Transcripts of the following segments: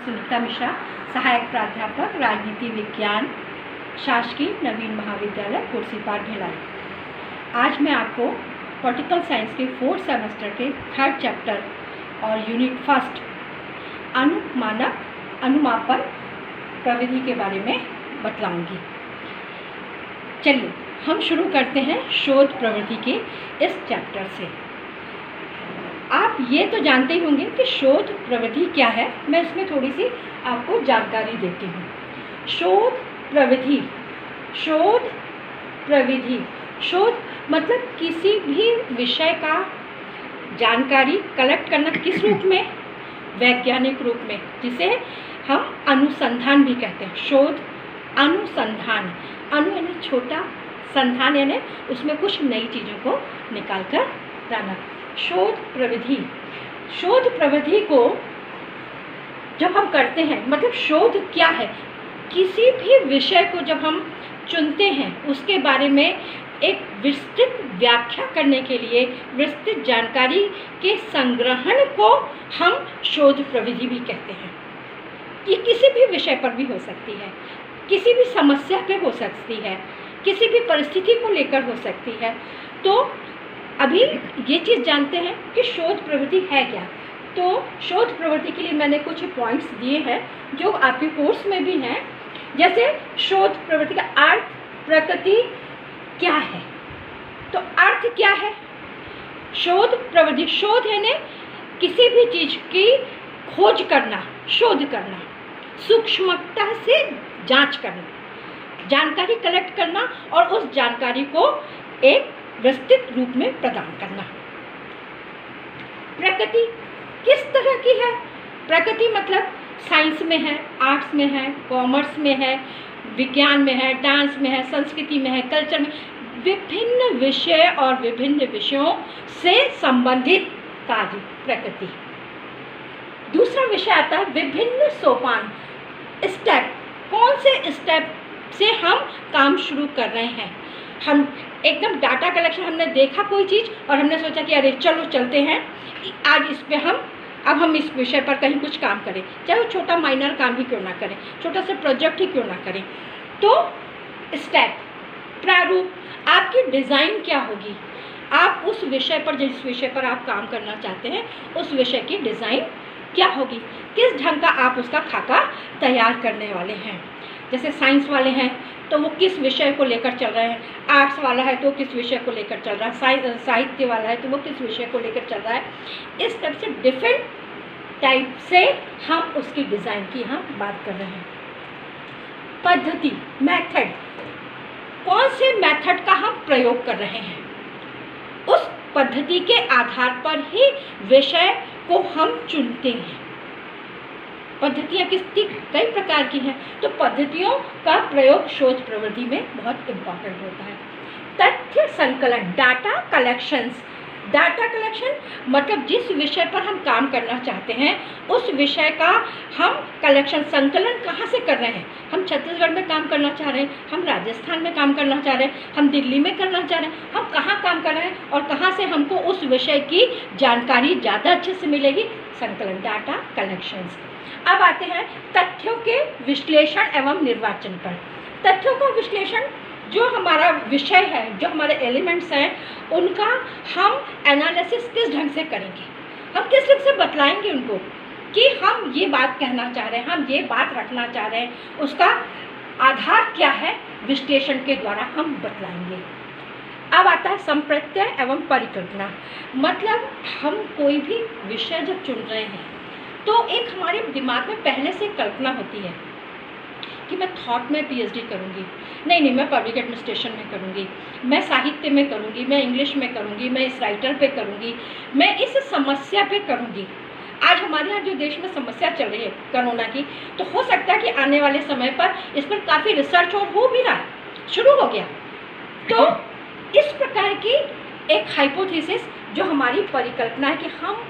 सुनीता मिश्रा, सहायक प्राध्यापक राजनीति विज्ञान, शासकीय नवीन महाविद्यालय कुर्सीपार भिलाई। आज मैं आपको पॉलिटिकल साइंस के 4th सेमेस्टर के 3rd चैप्टर और यूनिट 1 अनुमानक अनुमापन प्रविधि के बारे में बतलाऊंगी। चलिए हम शुरू करते हैं शोध प्रवृत्ति के इस चैप्टर से। आप ये तो जानते ही होंगे कि शोध प्रविधि क्या है। मैं इसमें थोड़ी सी आपको जानकारी देती हूँ। शोध प्रविधि शोध मतलब किसी भी विषय का जानकारी कलेक्ट करना, किस रूप में? वैज्ञानिक रूप में, जिसे हम अनुसंधान भी कहते हैं। शोध अनुसंधान, अनु यानी छोटा, संधान यानी उसमें कुछ नई चीज़ों को निकाल कर लाना। शोध प्रविधि को जब हम करते हैं, मतलब शोध क्या है? किसी भी विषय को जब हम चुनते हैं उसके बारे में एक विस्तृत व्याख्या करने के लिए, विस्तृत जानकारी के संग्रहण को हम शोध प्रविधि भी कहते हैं। ये किसी भी विषय पर भी हो सकती है, किसी भी समस्या पे हो सकती है, किसी भी परिस्थिति को लेकर हो सकती है। तो अभी ये चीज़ जानते हैं कि शोध प्रवृत्ति है क्या। तो शोध प्रवृत्ति के लिए मैंने कुछ पॉइंट्स दिए हैं जो आपके कोर्स में भी हैं। जैसे शोध प्रवृत्ति का अर्थ, प्रकृति क्या है। तो अर्थ क्या है? शोध प्रवृत्ति, शोध है ने किसी भी चीज़ की खोज करना, शोध करना, सूक्ष्मता से जांच करना, जानकारी कलेक्ट करना और उस जानकारी को एक विस्तृत रूप में प्रदान करना। प्रकृति किस तरह की है? प्रकृति मतलब साइंस में है, आर्ट्स में है, कॉमर्स में है, विज्ञान में है, डांस में है, संस्कृति में है, कल्चर में, विभिन्न विषय और विभिन्न विषयों से संबंधित कार्य प्रकृति। दूसरा विषय आता है विभिन्न सोपान, स्टेप। कौन से स्टेप से हम काम शुरू कर रहे हैं? हम एकदम डाटा कलेक्शन, हमने देखा कोई चीज़ और हमने सोचा कि अरे चलो चलते हैं आज इस पे हम इस विषय पर कहीं कुछ काम करें, चाहे वो छोटा माइनर काम ही क्यों ना करें, छोटा सा प्रोजेक्ट ही क्यों ना करें। तो स्टेप, प्रारूप, आपकी डिज़ाइन क्या होगी? आप उस विषय पर, जिस विषय पर आप काम करना चाहते हैं, उस विषय की डिज़ाइन क्या होगी? किस ढंग का आप उसका खाका तैयार करने वाले हैं? जैसे साइंस वाले हैं तो वो किस विषय को लेकर चल रहे हैं, आर्ट्स वाला है तो किस विषय को लेकर चल रहा है, साहित्य वाला है तो वो किस विषय को लेकर चल रहा है। इस टाइप से डिफरेंट टाइप से हम उसकी डिज़ाइन की हम बात कर रहे हैं। पद्धति, मेथड, कौन से मेथड का हम प्रयोग कर रहे हैं, उस पद्धति के आधार पर ही विषय को हम चुनते हैं। पद्धतियाँ कई प्रकार की हैं, तो पद्धतियों का प्रयोग शोध प्रवृत्ति में बहुत इम्पॉर्टेंट होता है। तथ्य संकलन, डाटा कलेक्शन मतलब जिस विषय पर हम काम करना चाहते हैं उस विषय का हम कलेक्शन, संकलन कहाँ से कर रहे हैं। हम छत्तीसगढ़ में काम करना चाह रहे हैं, हम राजस्थान में काम करना चाह रहे हैं, हम दिल्ली में करना चाह रहे हैं, हम कहाँ काम कर रहे हैं और कहाँ से हमको उस विषय की जानकारी ज़्यादा अच्छे से मिलेगी। संकलन, डाटा कलेक्शंस। अब आते हैं तथ्यों के विश्लेषण एवं निर्वाचन पर। तथ्यों का विश्लेषण, जो हमारा विषय है, जो हमारे एलिमेंट्स हैं, उनका हम एनालिसिस किस ढंग से करेंगे, हम किस ढंग से बतलाएंगे उनको कि हम ये बात कहना चाह रहे हैं, हम ये बात रखना चाह रहे हैं, उसका आधार क्या है, विश्लेषण के द्वारा हम बतलाएंगे। अब आता है संप्रत्यय एवं परिकल्पना। मतलब हम कोई भी विषय जब चुन रहे हैं तो एक हमारे दिमाग में पहले से कल्पना होती है कि मैं थॉट में पीएचडी करूँगी, नहीं मैं पब्लिक एडमिनिस्ट्रेशन में करूँगी, मैं साहित्य में करूँगी, मैं इंग्लिश में करूँगी, मैं इस राइटर पे करूँगी, मैं इस समस्या पे करूँगी। आज हमारे यहाँ जो देश में समस्या चल रही है कोरोना की, तो हो सकता है कि आने वाले समय पर इस पर काफ़ी रिसर्च और हो भी रहा है, शुरू हो गया। तो इस प्रकार की एक हाइपोथेसिस जो हमारी परिकल्पना है कि हम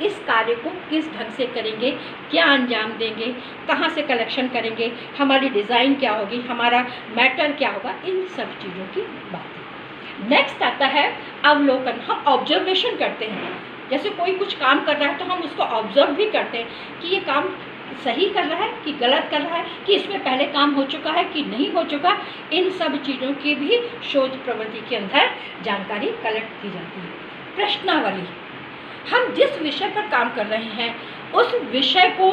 इस कार्य को किस ढंग से करेंगे, क्या अंजाम देंगे, कहाँ से कलेक्शन करेंगे, हमारी डिज़ाइन क्या होगी, हमारा मैटर क्या होगा, इन सब चीज़ों की बात है। नेक्स्ट आता है अवलोकन। हम ऑब्जर्वेशन करते हैं, जैसे कोई कुछ काम कर रहा है तो हम उसको ऑब्जर्व भी करते हैं कि ये काम सही कर रहा है कि गलत कर रहा है, कि इसमें पहले काम हो चुका है कि नहीं हो चुका, इन सब चीज़ों की भी शोध प्रवृत्ति के अंदर जानकारी कलेक्ट की जाती है। प्रश्नावली, हम जिस विषय पर काम कर रहे हैं उस विषय को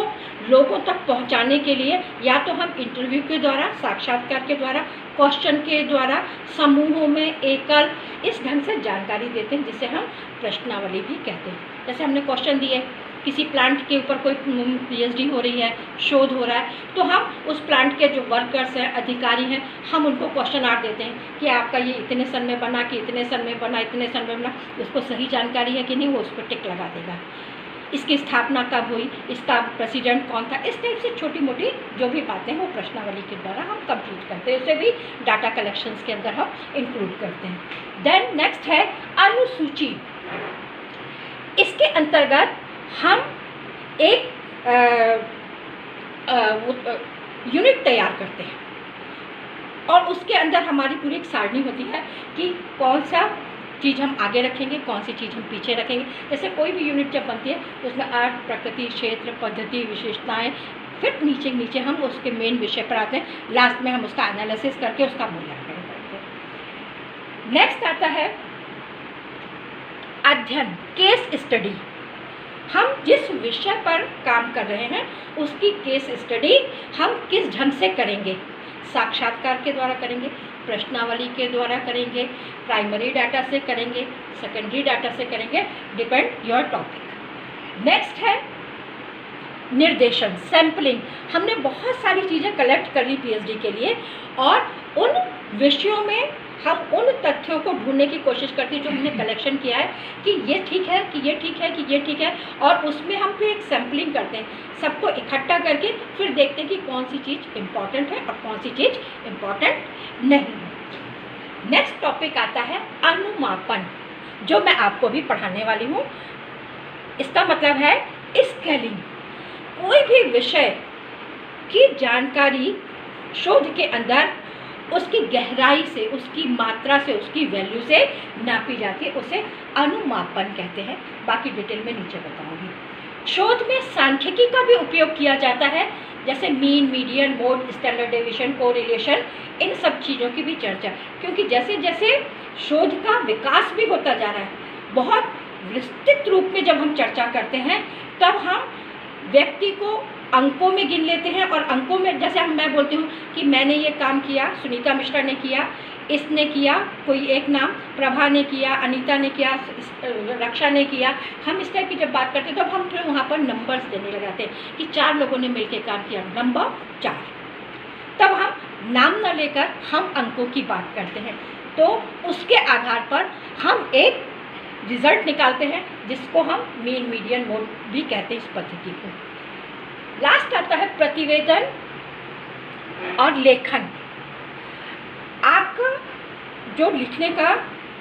लोगों तक पहुंचाने के लिए या तो हम इंटरव्यू के द्वारा, साक्षात्कार के द्वारा, क्वेश्चन के द्वारा, समूहों में, एकल, इस ढंग से जानकारी देते हैं, जिसे हम प्रश्नावली भी कहते हैं। जैसे हमने क्वेश्चन दिए, किसी प्लांट के ऊपर कोई पीएचडी हो रही है, शोध हो रहा है, तो हम उस प्लांट के जो वर्कर्स हैं, अधिकारी हैं, हम उनको क्वेश्चन आर देते हैं कि आपका ये इतने सन में बना कि इतने सन में बना, इतने सन में बना, उसको सही जानकारी है कि नहीं, वो उस पर टिक लगा देगा। इसकी स्थापना कब हुई, इसका प्रेसिडेंट कौन था, इस टाइप से छोटी मोटी जो भी बातें हैं वो प्रश्नावली के द्वारा हम कंप्लीट करते हैं, उसे भी डाटा कलेक्शंस के अंदर हम इंक्लूड करते हैं। देन नेक्स्ट है अनुसूची। इसके अंतर्गत हम एक यूनिट तैयार करते हैं और उसके अंदर हमारी पूरी एक सारणी होती है कि कौन सा चीज़ हम आगे रखेंगे, कौन सी चीज़ हम पीछे रखेंगे। जैसे कोई भी यूनिट जब बनती है तो उसमें अर्थ, प्रकृति, क्षेत्र, पद्धति, विशेषताएं, फिर नीचे नीचे हम उसके मेन विषय पर आते हैं, लास्ट में हम उसका एनालिसिस करके उसका मूल्यांकन करते हैं। नेक्स्ट आता है अध्ययन, केस स्टडी। हम जिस विषय पर काम कर रहे हैं उसकी केस स्टडी हम किस ढंग से करेंगे, साक्षात्कार के द्वारा करेंगे, प्रश्नावली के द्वारा करेंगे, प्राइमरी डाटा से करेंगे, सेकेंडरी डाटा से करेंगे, डिपेंड योर टॉपिक। नेक्स्ट है निर्देशन, सैम्पलिंग। हमने बहुत सारी चीज़ें कलेक्ट कर ली पीएचडी के लिए और उन विषयों में हम उन तथ्यों को ढूंढने की कोशिश करते हैं जो हमने कलेक्शन किया है कि ये ठीक है, कि ये ठीक है, कि ये ठीक है, और उसमें हम फिर एक सैम्पलिंग करते हैं, सबको इकट्ठा करके फिर देखते हैं कि कौन सी चीज़ इम्पॉर्टेंट है और कौन सी चीज़ इम्पॉर्टेंट नहीं है। नेक्स्ट टॉपिक आता है अनुमापन, जो मैं आपको भी पढ़ाने वाली हूँ। इसका मतलब है स्केलिंग। कोई भी विषय की जानकारी शोध के अंदर उसकी गहराई से, उसकी मात्रा से, उसकी वैल्यू से नापी जाती है, उसे अनुमापन कहते हैं। बाकी डिटेल में नीचे बताऊंगी। शोध में सांख्यिकी का भी उपयोग किया जाता है, जैसे mean, median, mode, standard deviation, correlation, इन सब चीज़ों की भी चर्चा, क्योंकि जैसे जैसे शोध का विकास भी होता जा रहा है, बहुत विस्तृत रूप में जब हम चर्चा करते हैं तब हम व्यक्ति को अंकों में गिन लेते हैं, और अंकों में जैसे मैं बोलती हूँ कि मैंने ये काम किया, सुनीता मिश्रा ने किया, इसने किया, कोई एक नाम, प्रभा ने किया, अनीता ने किया, रक्षा ने किया, हम इस टाइप की जब बात करते हैं तो हम फिर वहाँ पर नंबर्स देने लगाते हैं कि 4 लोगों ने मिलकर काम किया, नंबर 4। तब हम नाम न लेकर हम अंकों की बात करते हैं, तो उसके आधार पर हम एक रिजल्ट निकालते हैं जिसको हम मीन, मीडियन, मोड भी कहते हैं इस पद्धति को। लास्ट आता है प्रतिवेदन और लेखन। आपका जो लिखने का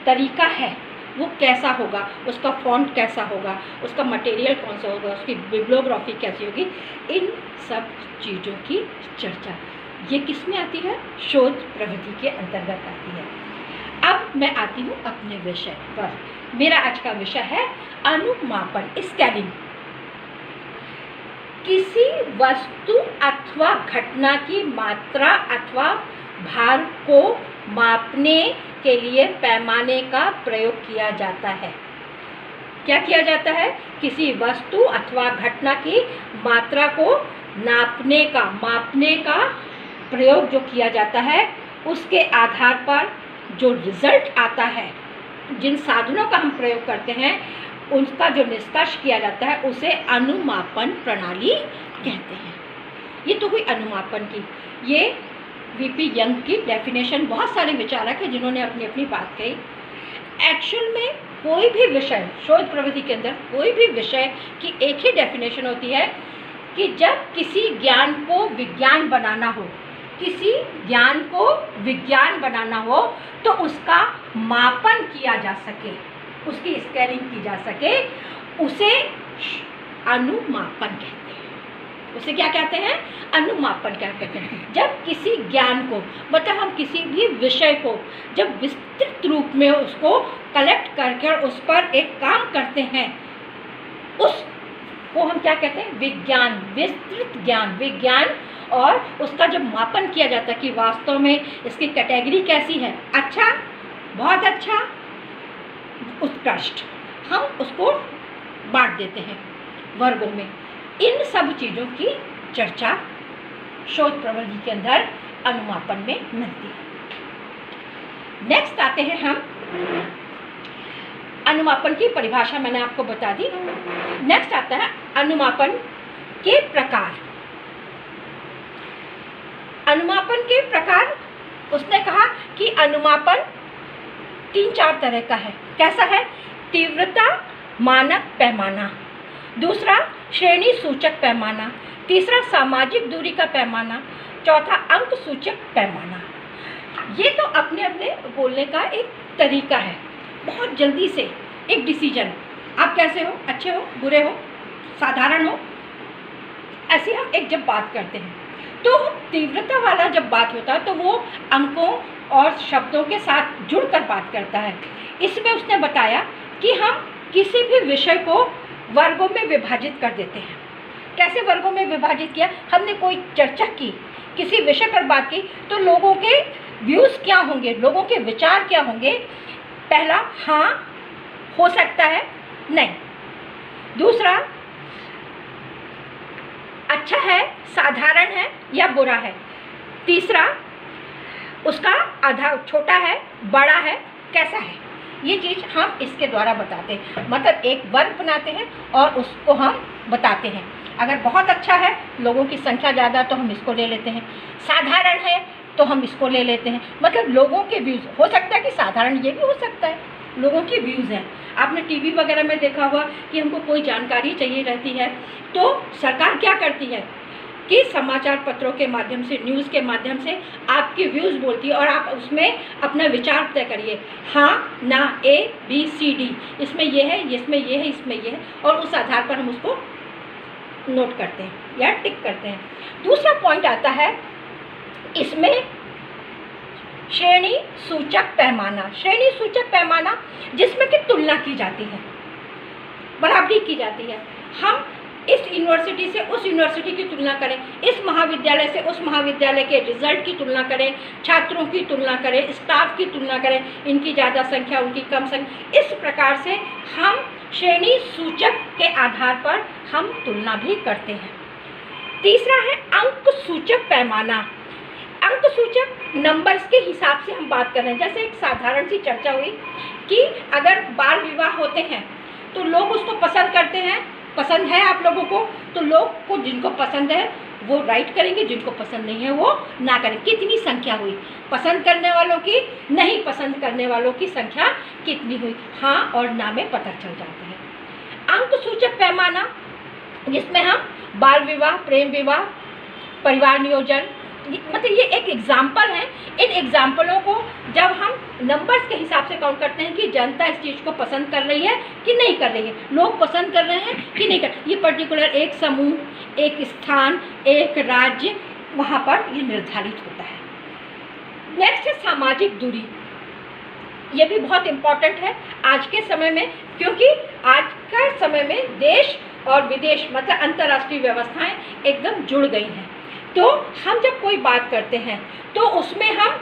तरीका है वो कैसा होगा, उसका फॉन्ट कैसा होगा, उसका मटेरियल कौन सा होगा, उसकी बिब्लियोग्राफी कैसी होगी, इन सब चीज़ों की चर्चा ये किस में आती है, शोध प्रवृत्ति के अंतर्गत आती है। अब मैं आती हूँ अपने विषय पर। मेरा आज का विषय है अनुमापन, स्केलिंग। किसी वस्तु अथवा घटना की मात्रा अथवा भार को मापने के लिए पैमाने का प्रयोग किया जाता है। क्या किया जाता है? किसी वस्तु अथवा घटना की मात्रा को नापने का, मापने का प्रयोग जो किया जाता है, उसके आधार पर जो रिजल्ट आता है, जिन साधनों का हम प्रयोग करते हैं, उनका जो निष्कर्ष किया जाता है उसे अनुमापन प्रणाली कहते हैं। ये तो हुई अनुमापन की। ये वीपी यंग की डेफिनेशन। बहुत सारे विचारक हैं जिन्होंने अपनी अपनी बात कही। एक्चुअल में कोई भी विषय, शोध प्रवृत्ति के अंदर कोई भी विषय की एक ही डेफिनेशन होती है कि जब किसी ज्ञान को विज्ञान बनाना हो, किसी ज्ञान को विज्ञान बनाना हो तो उसका मापन किया जा सके, उसकी स्केलिंग की जा सके, उसे अनुमापन कहते हैं। उसे क्या कहते हैं? अनुमापन क्या कहते हैं। जब किसी ज्ञान को, मतलब हम किसी भी विषय को जब विस्तृत रूप में उसको कलेक्ट करके उस पर एक काम करते हैं, उस वो हम क्या कहते हैं, विज्ञान, विस्तृत ज्ञान, विज्ञान। और उसका जब मापन किया जाता है कि वास्तव में इसकी कैटेगरी कैसी है, अच्छा, बहुत अच्छा, उत्कृष्ट, हम उसको बांट देते हैं वर्गों में। इन सब चीज़ों की चर्चा शोध प्रवर्गी के अंदर अनुमापन में मिलती है। नेक्स्ट आते हैं हम, अनुमापन की परिभाषा मैंने आपको बता दी। नेक्स्ट आता है अनुमापन के प्रकार। अनुमापन के प्रकार, उसने कहा कि अनुमापन 3-4 तरह का है। कैसा है? तीव्रता मानक पैमाना, दूसरा श्रेणी सूचक पैमाना, तीसरा सामाजिक दूरी का पैमाना, चौथा अंक सूचक पैमाना। ये तो अपने अपने बोलने का एक तरीका है, बहुत जल्दी से एक डिसीजन, आप कैसे हो, अच्छे हो, बुरे हो, साधारण हो, ऐसे हम एक जब बात करते हैं तो तीव्रता वाला जब बात होता है तो वो अंकों और शब्दों के साथ जुड़कर बात करता है। इसमें उसने बताया कि हम किसी भी विषय को वर्गों में विभाजित कर देते हैं। कैसे वर्गों में विभाजित किया? हमने कोई चर्चा की, किसी विषय पर बात की, तो लोगों के व्यूज़ क्या होंगे, लोगों के विचार क्या होंगे? पहला, हाँ, हो सकता है, नहीं। दूसरा, अच्छा है, साधारण है या बुरा है। तीसरा, उसका आधा छोटा है, बड़ा है, कैसा है। ये चीज़ हम इसके द्वारा बताते हैं, मतलब एक वर्ग बनाते हैं और उसको हम बताते हैं। अगर बहुत अच्छा है, लोगों की संख्या ज़्यादा, तो हम इसको ले लेते हैं। साधारण है तो हम इसको ले लेते हैं, मतलब लोगों के व्यूज़। हो सकता है कि साधारण ये भी हो सकता है, लोगों के व्यूज़ हैं। आपने टीवी वगैरह में देखा हुआ कि हमको कोई जानकारी चाहिए रहती है तो सरकार क्या करती है कि समाचार पत्रों के माध्यम से, न्यूज़ के माध्यम से आपके व्यूज़ बोलती है और आप उसमें अपना विचार तय करिए, हाँ, ना, A, B, C, D, इसमें ये है, इसमें ये है, इसमें ये है, और उस आधार पर हम उसको नोट करते हैं या टिक करते हैं। दूसरा पॉइंट आता है इसमें श्रेणी सूचक पैमाना। श्रेणी सूचक पैमाना जिसमें कि तुलना की जाती है, बराबरी की जाती है। हम इस यूनिवर्सिटी से उस यूनिवर्सिटी की तुलना करें, इस महाविद्यालय से उस महाविद्यालय के रिजल्ट की तुलना करें, छात्रों की तुलना करें, स्टाफ की तुलना करें, इनकी ज़्यादा संख्या, उनकी कम संख्या। इस प्रकार से हम श्रेणी सूचक के आधार पर हम तुलना भी करते हैं। तीसरा है अंक सूचक पैमाना। अंक सूचक नंबर्स के हिसाब से हम बात कर रहे हैं। जैसे एक साधारण सी चर्चा हुई कि अगर बाल विवाह होते हैं तो लोग उसको पसंद करते हैं, पसंद है आप लोगों को, तो लोग को जिनको पसंद है वो राइट करेंगे, जिनको पसंद नहीं है वो ना करें। कितनी संख्या हुई पसंद करने वालों की, नहीं पसंद करने वालों की संख्या कितनी हुई, हाँ और ना में पता चल जाता है। अंक सूचक पैमाना जिसमें हम बाल विवाह, प्रेम विवाह, परिवार नियोजन, मतलब ये एक एग्जाम्पल है। इन एग्जाम्पलों को जब हम नंबर्स के हिसाब से काउंट करते हैं कि जनता इस चीज़ को पसंद कर रही है कि नहीं कर रही है, लोग पसंद कर रहे हैं कि नहीं कर, ये पर्टिकुलर एक समूह, एक स्थान, एक राज्य, वहाँ पर ये निर्धारित होता है। नेक्स्ट है सामाजिक दूरी। ये भी बहुत इम्पॉर्टेंट है आज के समय में, क्योंकि आज का समय में देश और विदेश, मतलब अंतर्राष्ट्रीय व्यवस्थाएं एकदम जुड़ गई हैं। तो हम जब कोई बात करते हैं तो उसमें हम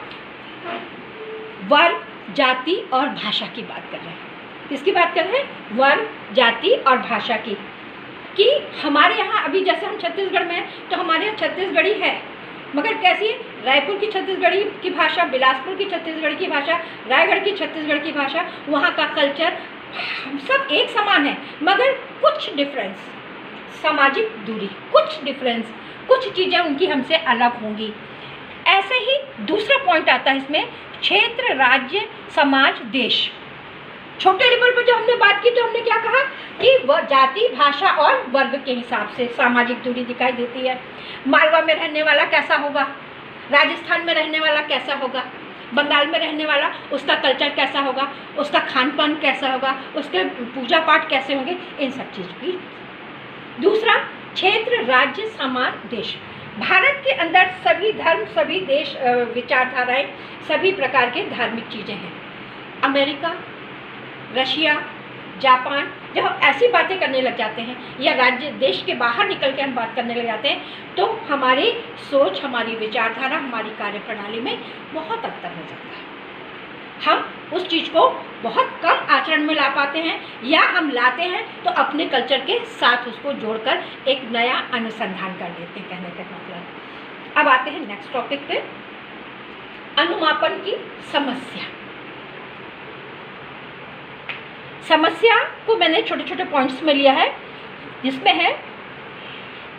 वर्ग, जाति और भाषा की बात कर रहे हैं। किसकी बात कर रहे हैं? वर्ग, जाति और भाषा की। कि हमारे यहाँ अभी जैसे हम छत्तीसगढ़ में हैं तो हमारे यहाँ छत्तीसगढ़ी है, मगर कैसी है? रायपुर की छत्तीसगढ़ी की भाषा, बिलासपुर की छत्तीसगढ़ की भाषा, रायगढ़ की छत्तीसगढ़ की भाषा, वहाँ का कल्चर, हम सब एक समान है मगर कुछ डिफरेंस, सामाजिक दूरी, कुछ डिफरेंस, कुछ चीज़ें उनकी हमसे अलग होंगी। ऐसे ही दूसरा पॉइंट आता है इसमें, क्षेत्र, राज्य, समाज, देश। छोटे लेवल पर जो हमने बात की तो हमने क्या कहा कि वह जाति, भाषा और वर्ग के हिसाब से सामाजिक दूरी दिखाई देती है। मालवा में रहने वाला कैसा होगा, राजस्थान में रहने वाला कैसा होगा, बंगाल में रहने वाला उसका कल्चर कैसा होगा, उसका खान पान कैसा होगा, उसके पूजा पाठ कैसे होंगे, इन सब चीज़ की। दूसरा, क्षेत्र, राज्य, समाज, देश। भारत के अंदर सभी धर्म, सभी देश, विचारधाराएं, सभी प्रकार के धार्मिक चीज़ें हैं। अमेरिका, रशिया, जापान, जब हम ऐसी बातें करने लग जाते हैं या राज्य देश के बाहर निकल के हम बात करने लग जाते हैं तो हमारी सोच, हमारी विचारधारा, हमारी कार्यप्रणाली में बहुत अंतर हो जाता है। हम उस चीज़ को बहुत कम आचरण में ला पाते हैं, या हम लाते हैं तो अपने कल्चर के साथ उसको जोड़कर एक नया अनुसंधान कर देते हैं, कहने का मतलब। अब आते हैं नेक्स्ट टॉपिक पे, अनुमापन की समस्या। समस्या को मैंने छोटे छोटे पॉइंट्स में लिया है, जिसमें है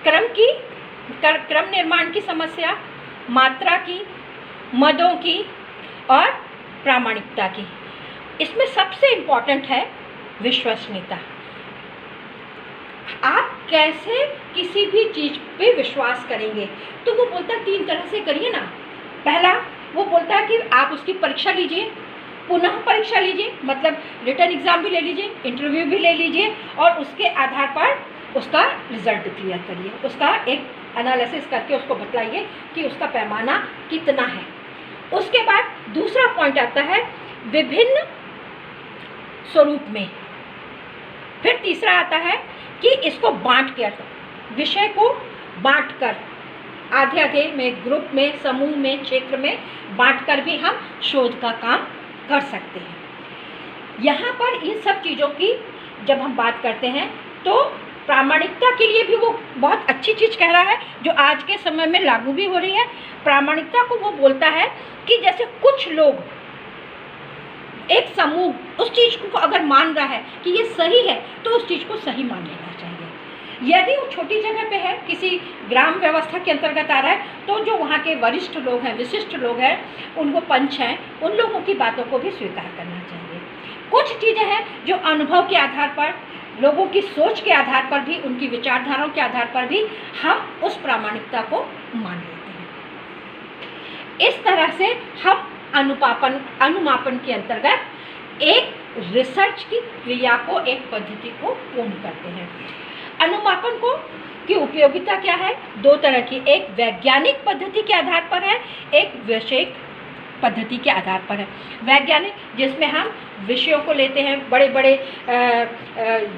क्रम निर्माण की समस्या, मात्रा की, मदों की और प्रामाणिकता की। इसमें सबसे इम्पॉर्टेंट है विश्वसनीयता। आप कैसे किसी भी चीज़ पे विश्वास करेंगे? तो वो बोलता है 3 तरह से करिए ना। पहला वो बोलता है कि आप उसकी परीक्षा लीजिए, पुनः परीक्षा लीजिए, मतलब रिटर्न एग्जाम भी ले लीजिए, इंटरव्यू भी ले लीजिए और उसके आधार पर उसका रिजल्ट क्लियर करिए, उसका एक एनालिसिस करके उसको बतलाइए कि उसका पैमाना कितना है। उसके बाद दूसरा पॉइंट आता है विभिन्न स्वरूप में। फिर तीसरा आता है कि इसको बांट कर, विषय को बांट कर, आधे आधे में, ग्रुप में, समूह में, क्षेत्र में बांट कर भी हम शोध का काम कर सकते हैं। यहाँ पर इन सब चीज़ों की जब हम बात करते हैं तो प्रामाणिकता के लिए भी वो बहुत अच्छी चीज़ कह रहा है, जो आज के समय में लागू भी हो रही है। प्रामाणिकता को वो बोलता है कि जैसे कुछ लोग, एक समूह उस चीज़ को अगर मान रहा है कि ये सही है तो उस चीज़ को सही मान लेना चाहिए। यदि वो छोटी जगह पे है, किसी ग्राम व्यवस्था के अंतर्गत आ रहा है, तो जो वहाँ के वरिष्ठ लोग हैं, विशिष्ट लोग हैं, उनको पंच हैं, उन लोगों की बातों को भी स्वीकार करना चाहिए। कुछ चीज़ें हैं जो अनुभव के आधार पर, लोगों की सोच के आधार पर भी, उनकी विचारधाराओं के आधार पर भी हम उस प्रामाणिकता को मान लेते हैं। इस तरह से हम अनुमापन के अंतर्गत एक रिसर्च की क्रिया को, एक पद्धति को पूर्ण करते हैं। अनुमापन की उपयोगिता क्या है? 2 तरह की, एक वैज्ञानिक पद्धति के आधार पर है, एक वैषयिक पद्धति के आधार पर है। वैज्ञानिक जिसमें हम विषयों को लेते हैं, बड़े बड़े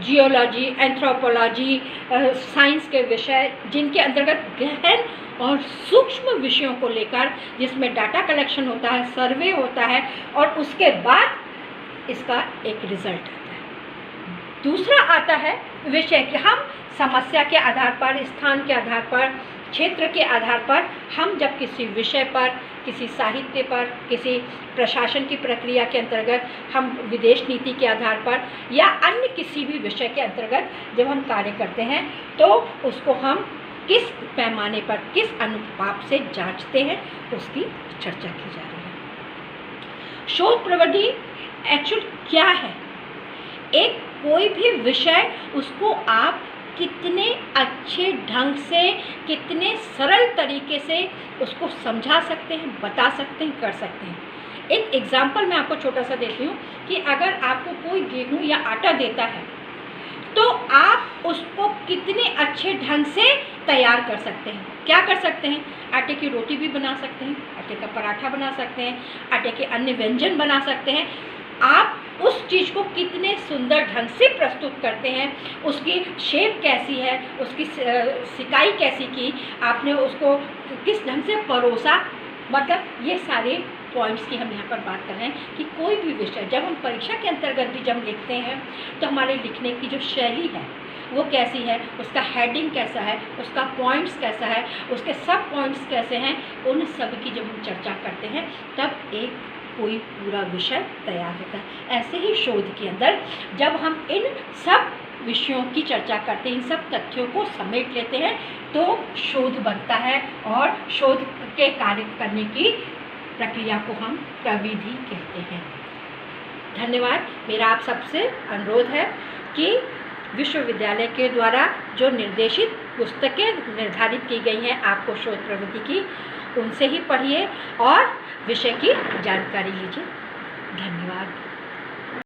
जियोलॉजी, एंथ्रोपोलॉजी, साइंस के विषय, जिनके अंतर्गत गहन और सूक्ष्म विषयों को लेकर, जिसमें डाटा कलेक्शन होता है, सर्वे होता है और उसके बाद इसका एक रिजल्ट आता है। दूसरा आता है विषय कि हम समस्या के आधार पर, स्थान के आधार पर, क्षेत्र के आधार पर हम जब किसी विषय पर, किसी साहित्य पर, किसी प्रशासन की प्रक्रिया के अंतर्गत, हम विदेश नीति के आधार पर या अन्य किसी भी विषय के अंतर्गत जब हम कार्य करते हैं तो उसको हम किस पैमाने पर, किस अनुपात से जांचते हैं, उसकी चर्चा की जा रही है। शोध प्रविधि एक्चुअल क्या है? एक कोई भी विषय, उसको आप कितने अच्छे ढंग से, कितने सरल तरीके से उसको समझा सकते हैं, बता सकते हैं, कर सकते हैं। एक एग्जाम्पल मैं आपको छोटा सा देती हूँ कि अगर आपको कोई गेहूँ या आटा देता है तो आप उसको कितने अच्छे ढंग से तैयार कर सकते हैं। क्या कर सकते हैं? आटे की रोटी भी बना सकते हैं, आटे का पराठा बना सकते हैं, आटे के अन्य व्यंजन बना सकते हैं। आप उस चीज़ को कितने सुंदर ढंग से प्रस्तुत करते हैं, उसकी शेप कैसी है, उसकी सिकाई कैसी की, आपने उसको किस ढंग से परोसा, मतलब ये सारे पॉइंट्स की हम यहाँ पर बात कर रहे हैं कि कोई भी विषय जब हम परीक्षा के अंतर्गत भी जब लिखते हैं तो हमारे लिखने की जो शैली है वो कैसी है, उसका हेडिंग कैसा है, उसका पॉइंट्स कैसा है, उसके सब पॉइंट्स कैसे हैं, उन सब की जब हम चर्चा करते हैं तब एक कोई पूरा विषय तैयार होता है। ऐसे ही शोध के अंदर जब हम इन सब विषयों की चर्चा करते हैं, इन सब तथ्यों को समेट लेते हैं तो शोध बनता है और शोध के कार्य करने की प्रक्रिया को हम प्रविधि कहते हैं। धन्यवाद। मेरा आप सबसे अनुरोध है कि विश्वविद्यालय के द्वारा जो निर्देशित पुस्तकें निर्धारित की गई हैं आपको शोध प्रविधि की, उनसे ही पढ़िए और विषय की जानकारी लीजिए। धन्यवाद।